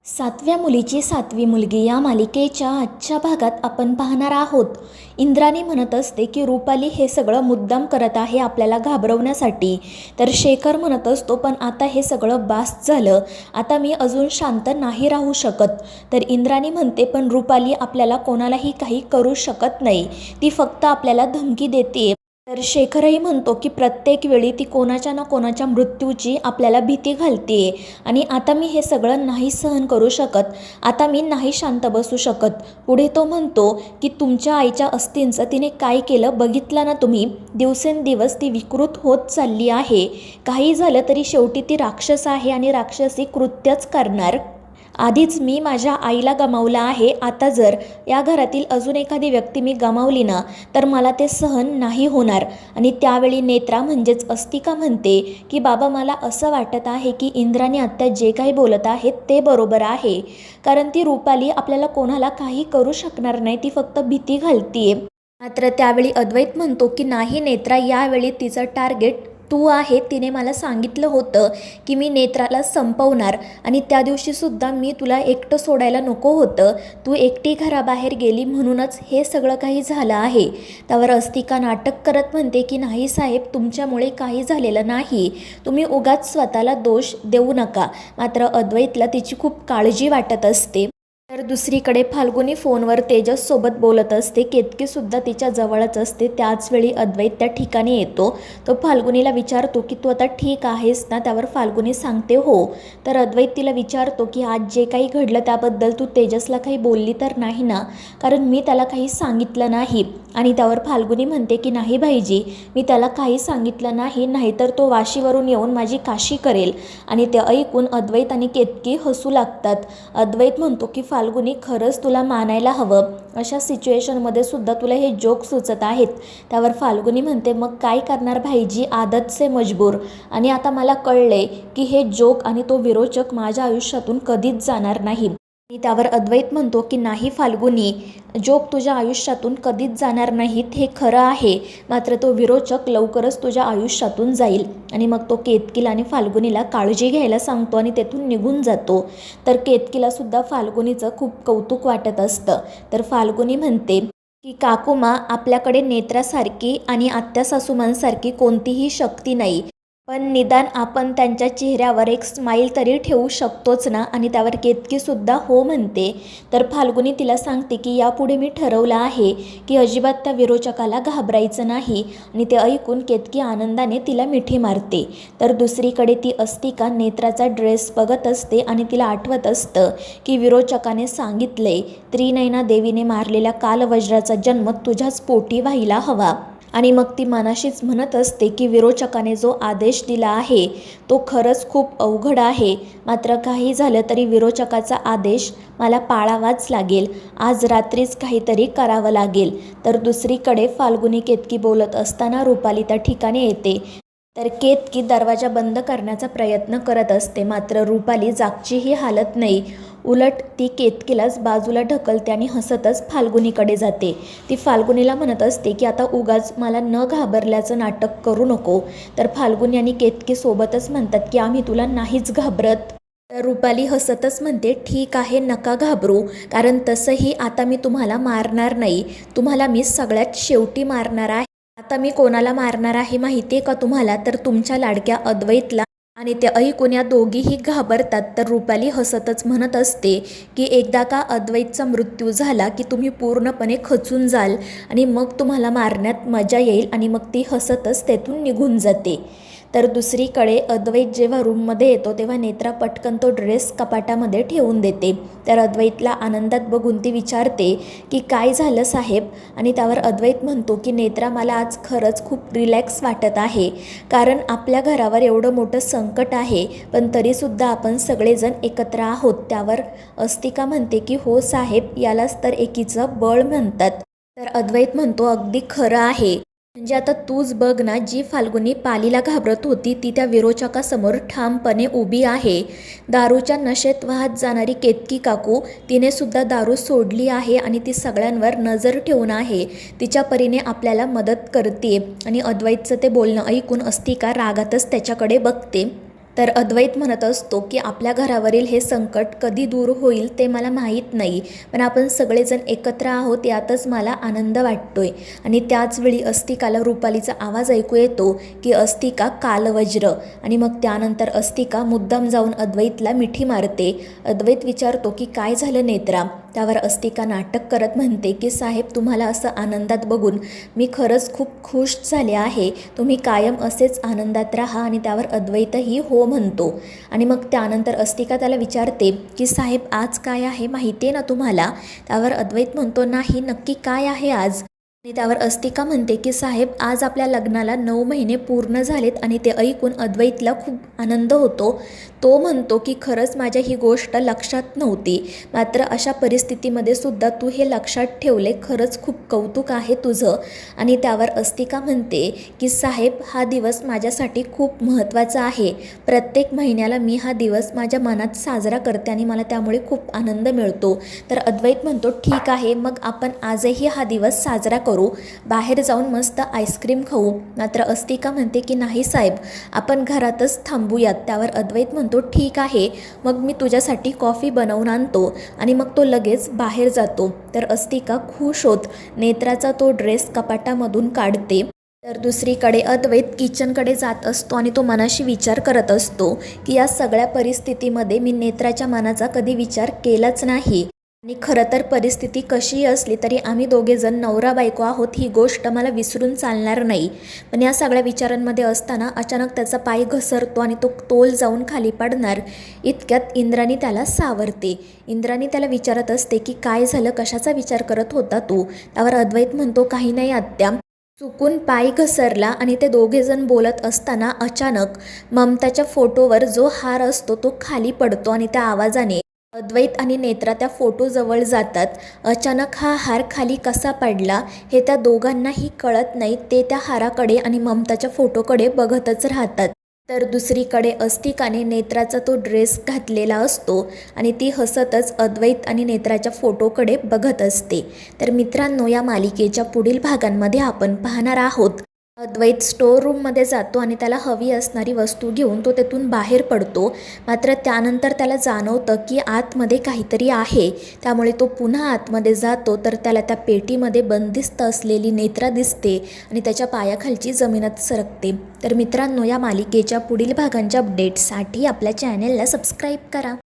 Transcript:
सातव्या मुलीची सातवी मुलगी या मालिकेच्या आजच्या भागात आपण पाहणार आहोत. इंद्राणी म्हणत असते की रुपाली हे सगळं मुद्दाम करत आहे आपल्याला घाबरवण्यासाठी. तर शेखर म्हणत असतो पण आता हे सगळं बास झालं, आता मी अजून शांत नाही राहू शकत. तर इंद्राणी म्हणते पण रुपाली आपल्याला कोणालाही काही करू शकत नाही, ती फक्त आपल्याला धमकी देते. तर शेखरही म्हणतो की प्रत्येक वेळी ती कोणाच्या ना कोणाच्या मृत्यूची आपल्याला भीती घालते आणि आता मी हे सगळं नाही सहन करू शकत, आता मी नाही शांत बसू शकत. पुढे तो म्हणतो की तुमच्या आईच्या अस्थींचं तिने काय केलं बघितलं ना तुम्ही, दिवसेंदिवस ती विकृत होत चालली आहे. काही झालं तरी शेवटी ती राक्षस आहे आणि राक्षसी कृत्यच करणार. आधीच मी माझ्या आईला गमावलं आहे, आता जर या घरातील अजून एखादी व्यक्ती मी गमावली ना तर मला ते सहन नाही होणार. आणि त्यावेळी नेत्रा म्हणजेच अस्तिका म्हणते की बाबा मला असं वाटत आहे की इंद्राणी आत्या जे काही बोलत आहेत ते बरोबर आहे, कारण ती रुपाली आपल्याला कोणाला काही करू शकणार नाही, ती फक्त भीती घालतीये. मात्र त्यावेळी अद्वैत म्हणतो की नाही नेत्रा, यावेळी तिचं टार्गेट तू आहे. तिने मला सांगितलं होतं की मी नेत्राला संपवणार आणि त्या दिवशीसुद्धा मी तुला एकटं सोडायला नको होतं, तू एकटी घराबाहेर गेली म्हणूनच हे सगळं काही झालं आहे. त्यावर अस्तिका नाटक करत म्हणते की नाही साहेब, तुमच्यामुळे काही झालेलं नाही, तुम्ही उगाच स्वतःला दोष देऊ नका. मात्र अद्वैतला तिची खूप काळजी वाटत असते. तर दुसरीकडे फाल्गुनी फोनवर तेजससोबत बोलत असते, केतकीसुद्धा तिच्या जवळच असते. त्याचवेळी अद्वैत त्या ठिकाणी येतो. तो फाल्गुनीला विचारतो की तू आता ठीक आहेस ना. त्यावर फाल्गुनी सांगते हो. तर अद्वैत तिला विचारतो की आज जे काही घडलं त्याबद्दल तू तेजसला काही बोलली तर नाही ना, कारण मी त्याला काही सांगितलं नाही. आणि त्यावर फाल्गुनी म्हणते की नाही भाईजी, मी त्याला काही सांगितलं नाही, नाहीतर तो वाशीवरून येऊन माझी काशी करेल. आणि ते ऐकून अद्वैत आणि केतकी हसू लागतात. अद्वैत म्हणतो की फाल्गुनी, खरंच तुला मानायला हवं, अशा सिच्युएशनमध्ये सुद्धा तुला हे जोक सुचत आहेत. त्यावर फाल्गुनी म्हणते मग काय करणार भाईजी, आदत से मजबूर. आणि आता मला कळले की हे जोक आणि तो विरोचक माझ्या आयुष्यातून कधीच जाणार नाही. आणि त्यावर अद्वैत म्हणतो की नाही फाल्गुनी, जोक तुझ्या आयुष्यातून कधीच जाणार नाहीत, हे खरं आहे, मात्र तो विरोचक लवकरच तुझ्या आयुष्यातून जाईल. आणि मग तो केतकीला आणि फाल्गुनीला काळजी घ्यायला सांगतो आणि तेथून निघून जातो. तर केतकीलासुद्धा फाल्गुनीचं खूप कौतुक वाटत असतं. तर फाल्गुनी म्हणते की काकुमा, आपल्याकडे नेत्रासारखी आणि आत्या सासूमांसारखी कोणतीही शक्ती नाही, पण निदान आपण त्यांच्या चेहऱ्यावर एक स्माईल तरी ठेवू शकतोच ना. आणि त्यावर केतकीसुद्धा हो म्हणते. तर फाल्गुनी तिला सांगते की यापुढे मी ठरवलं आहे की अजिबात त्या विरोचकाला घाबरायचं नाही. आणि ते ऐकून केतकी आनंदाने तिला मिठी मारते. तर दुसरीकडे ती अस्तिका नेत्राचा ड्रेस बघत असते आणि तिला आठवत असतं की विरोचकाने सांगितले, त्रिनयना देवीने मारलेल्या कालवज्राचा जन्म तुझ्याच पोटी व्हायला हवा. आणि मग ती मनाशीच म्हणत असते की विरोचकाने जो आदेश दिला आहे तो खरंच खूप अवघड आहे, मात्र काही झालं तरी विरोचकाचा आदेश मला पाळावाच लागेल, आज रात्रीच काहीतरी करावं लागेल. तर दुसरीकडे फाल्गुनी केतकी बोलत असताना रुपाली त्या ठिकाणी येते. तर केतकी दरवाजा बंद करण्याचा प्रयत्न करत असते, मात्र रुपाली जागचीही हालत नाही. उलट ती केतकीलाच बाजूला ढकलते आणि हसतच फाल्गुनीकडे जाते. ती फाल्गुनीला म्हणत असते की आता उगाच मला न घाबरल्याचं नाटक करू नको. तर फाल्गुनी आणि केतकी सोबतच म्हणतात की आम्ही तुला नाहीच घाबरत. तर रुपाली हसतच म्हणते ठीक आहे, नका घाबरू, कारण तसंही आता मी तुम्हाला मारणार नाही, तुम्हाला मी सगळ्यात शेवटी मारणार आहे. आता मी कोणाला मारणार आहे माहिती आहे का तुम्हाला, तर तुमच्या लाडक्या अद्वैतला. आणि ते ऐकून या दोघीही घाबरतात. तर रुपाली हसतच म्हणत असते की एकदा का अद्वैतचा मृत्यू झाला की तुम्ही पूर्णपणे खचून जाल आणि मग तुम्हाला मारण्यात मजा येईल. आणि मग ती हसतच तेथून निघून जाते. तर दुसरीकडे अद्वैत जेव्हा रूममध्ये येतो तेव्हा नेत्रा पटकन तो ड्रेस कपाटामध्ये ठेवून देते. तर अद्वैतला आनंदात बघून ती विचारते की काय झालं साहेब. आणि त्यावर अद्वैत म्हणतो की नेत्रा, मला आज खरंच खूप रिलॅक्स वाटत आहे, कारण आपल्या घरावर एवढं मोठं संकट आहे पण तरीसुद्धा आपण सगळेजण एकत्र आहोत. त्यावर अस्तिका म्हणते की हो साहेब, यालाच तर एकीचं बळ म्हणतात. तर अद्वैत म्हणतो अगदी खरं आहे, म्हणजे आता तूच बघ ना, जी फाल्गुनी पालीला घाबरत होती ती त्या विरोचकासमोर ठामपणे उभी आहे. दारूच्या नशेत वाहत जाणारी केतकी काकू, तिने सुद्धा दारू सोडली आहे आणि ती सगळ्यांवर नजर ठेवून आहे, तिच्या परीने आपल्याला मदत करते. आणि अद्वैतचं ते बोलणं ऐकून अस्तिका रागातच त्याच्याकडे बघते. तर अद्वैत म्हणत असतो की आपल्या घरावरील हे संकट कधी दूर होईल ते मला माहीत नाही, पण आपण सगळेजण एकत्र आहोत यातच मला आनंद वाटतोय. आणि त्याचवेळी अस्तिकाला रुपालीचा आवाज ऐकू येतो की अस्तिका कालवज्र. आणि मग त्यानंतर अस्तिका मुद्दाम जाऊन अद्वैतला मिठी मारते. अद्वैत विचारतो की काय झालं नेत्रा. त्यावर अस्तिका नाटक करत म्हणते की साहेब, तुम्हाला असं आनंदात बघून मी खरंच खूप खुश झाले आहे. तुम्ही कायम असेच आनंदात राहा. आणि त्यावर अद्वैतही हो म्हणतो. आणि मग त्यानंतर अस्तिका त्याला विचारते की साहेब, आज काय आहे माहिती आहे ना तुम्हाला. त्यावर अद्वैत म्हणतो नाही, नक्की काय आहे आज. आणि त्यावर अस्तिका म्हणते की साहेब, आज आपल्या लग्नाला 9 महिने पूर्ण झालेत. आणि ते ऐकून अद्वैतला खूप आनंद होतो. तो म्हणतो की खरंच माझ्या ही गोष्ट लक्षात नव्हती, मात्र अशा परिस्थितीमध्ये सुद्धा तू हे लक्षात ठेवले, खरंच खूप कौतुक आहे तुझं. आणि त्यावर अस्तिका म्हणते की साहेब, हा दिवस माझ्यासाठी खूप महत्त्वाचा आहे. प्रत्येक महिन्याला मी हा दिवस माझ्या मनात साजरा करते आणि मला त्यामुळे खूप आनंद मिळतो. तर अद्वैत म्हणतो ठीक आहे, मग आपण आजही हा दिवस साजरा करू, बाहेर जाऊन मस्त आईस्क्रीम खाऊ. मात्र अस्तिका म्हणते की नाही साहेब, आपण घरातच थांबूयात. त्यावर अद्वैत म्हणतो ठीक आहे, मग मी तुझ्यासाठी कॉफी बनवून आणतो. आणि मग तो लगेच बाहेर जातो. तर अस्तिका खुश होत नेत्राचा तो ड्रेस कपाटामधून काढते. तर दुसरीकडे अद्वैत किचनकडे जात असतो आणि तो मनाशी विचार करत असतो की या सगळ्या परिस्थितीमध्ये मी नेत्राच्या मनाचा कधी विचार केलाच नाही. आणि खरं तर परिस्थिती कशीही असली तरी आम्ही दोघेजण नवरा बायको आहोत, ही गोष्ट मला विसरून चालणार नाही. पण या सगळ्या विचारांमध्ये असताना अचानक त्याचा पाय घसरतो आणि तो तोल जाऊन खाली पडणार. इतक्यात इंद्राणी त्याला सावरते. इंद्राणी त्याला विचारत असते की काय झालं, कशाचा विचार करत होता तू. त्यावर अद्वैत म्हणतो काही नाही आत्या, चुकून पाय घसरला. आणि ते दोघेजण बोलत असताना अचानक ममताच्या फोटोवर जो हार असतो तो खाली पडतो. आणि त्या आवाजाने अद्वैत आणि नेत्रा त्या फोटोजवळ जातात. अचानक हा हार खाली कसा पडला हे त्या दोघांनाही कळत नाही. ते त्या हाराकडे आणि ममताच्या फोटोकडे बघतच राहतात. तर दुसरीकडे अस्तिकाने नेत्राचा तो ड्रेस घातलेला असतो आणि ती हसतच अद्वैत आणि नेत्राच्या फोटोकडे बघत असते. तर मित्रांनो, या मालिकेच्या पुढील भागांमध्ये आपण पाहणार आहोत अद्वैत स्टोअर रूममध्ये जातो आणि त्याला हवी असणारी वस्तू घेऊन तो तेथून बाहेर पडतो. मात्र त्यानंतर त्याला जाणवतं की आतमध्ये काहीतरी आहे. त्यामुळे तो पुन्हा आतमध्ये जातो. तर त्याला त्या पेटीमध्ये बंदिस्त असलेली नेत्रा दिसते आणि त्याच्या पायाखालची जमीनच सरकते. तर मित्रांनो, या मालिकेच्या पुढील भागांच्या अपडेट्ससाठी आपल्या चॅनेलला सबस्क्राईब करा.